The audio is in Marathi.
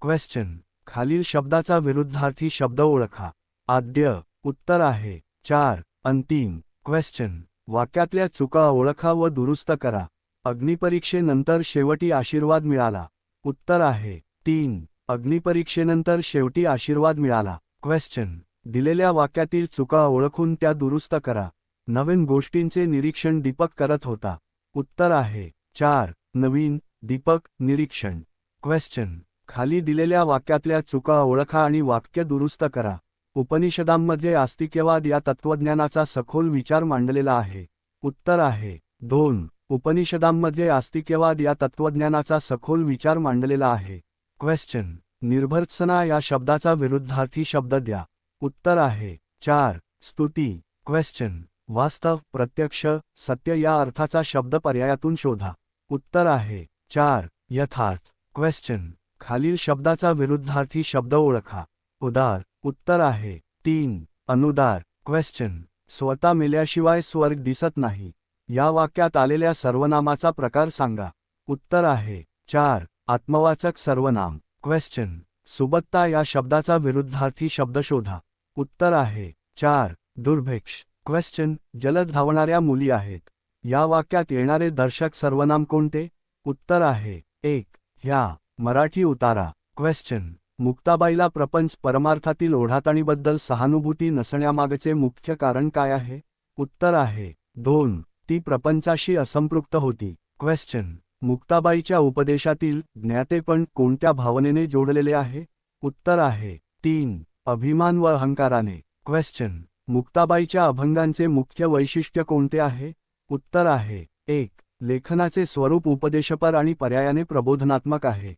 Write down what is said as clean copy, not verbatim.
क्वेश्चन. खालील शब्दाचा विरुद्धार्थी शब्द ओळखा. आद्य. उत्तर आहे 4. अंतिम. क्वेश्चन. वाक्यातल्या चुका ओळखा व दुरुस्त करा. अग्निपरीक्षेनंतर शेवटी आशीर्वाद मिळाला. उत्तर आहे 3. अग्निपरीक्षेनंतर शेवटी आशीर्वाद मिळाला. क्वेश्चन. दिलेल्या वाक्यातील चुका ओळखून त्या दुरुस्त करा. नवीन गोष्टींचे निरीक्षण दीपक करत होता. उत्तर आहे 4. नवीन, दीपक, निरीक्षण. क्वेश्चन. खाली दिलेल्या वाक्यातल्या चुका ओळखा आणि वाक्य दुरुस्त करा. उपनिषदांमध्ये आस्तिक्यवाद या तत्त्वज्ञानाचा सखोल विचार मांडलेला आहे. उत्तर आहे 2. उपनिषदांमध्ये आस्तिक्यवाद या तत्त्वज्ञानाचा सखोल विचार मांडलेला आहे. क्वेश्चन. निर्भर्त्सना या शब्दाचा विरुद्धार्थी शब्द द्या. उत्तर आहे 4. स्तुती. क्वेश्चन. वास्तव, प्रत्यक्ष, सत्य या अर्थाचा शब्द पर्यायातून शोधा. उत्तर आहे 4. यथार्थ. क्वेश्चन. खालील शब्दाचा विरुद्धार्थी शब्द ओळखा. उदार. उत्तर आहे 3. अनुदार. क्वेश्चन. स्वतः मेल्याशिवाय स्वर्ग दिसत नाही. या वाक्यात आलेल्या सर्वनामाचा प्रकार सांगा. उत्तर आहे 4. आत्मवाचक सर्वनाम. क्वेश्चन. सुबत्ता या शब्दाचा विरुद्धार्थी शब्द शोधा. उत्तर आहे 4. दुर्भिक्ष. क्वेश्चन. जलद धावणाऱ्या मुली आहेत. या वाक्यात येणारे दर्शक सर्वनाम कोणते? उत्तर आहे 1. ह्या. मराठी उतारा. क्वेश्चन. मुक्ताबाईला प्रपंच परमार्थातील ओढाताणीबद्दल सहानुभूती नसण्यामागचे मुख्य कारण काय आहे? उत्तर आहे 2. ती प्रपंचाशी असंपृक्त होती. क्वेश्चन. मुक्ताबाईच्या उपदेशातील ज्ञातेपण कोणत्या भावनेने जोडलेले आहे? उत्तर आहे 3. अभिमान व अहंकाराने. क्वेश्चन. मुक्ताबाईच्या अभंगांचे मुख्य वैशिष्ट्य कोणते आहे? उत्तर आहे 1. लेखनाचे स्वरूप उपदेशपर आणि पर्यायाने प्रबोधनात्मक आहे.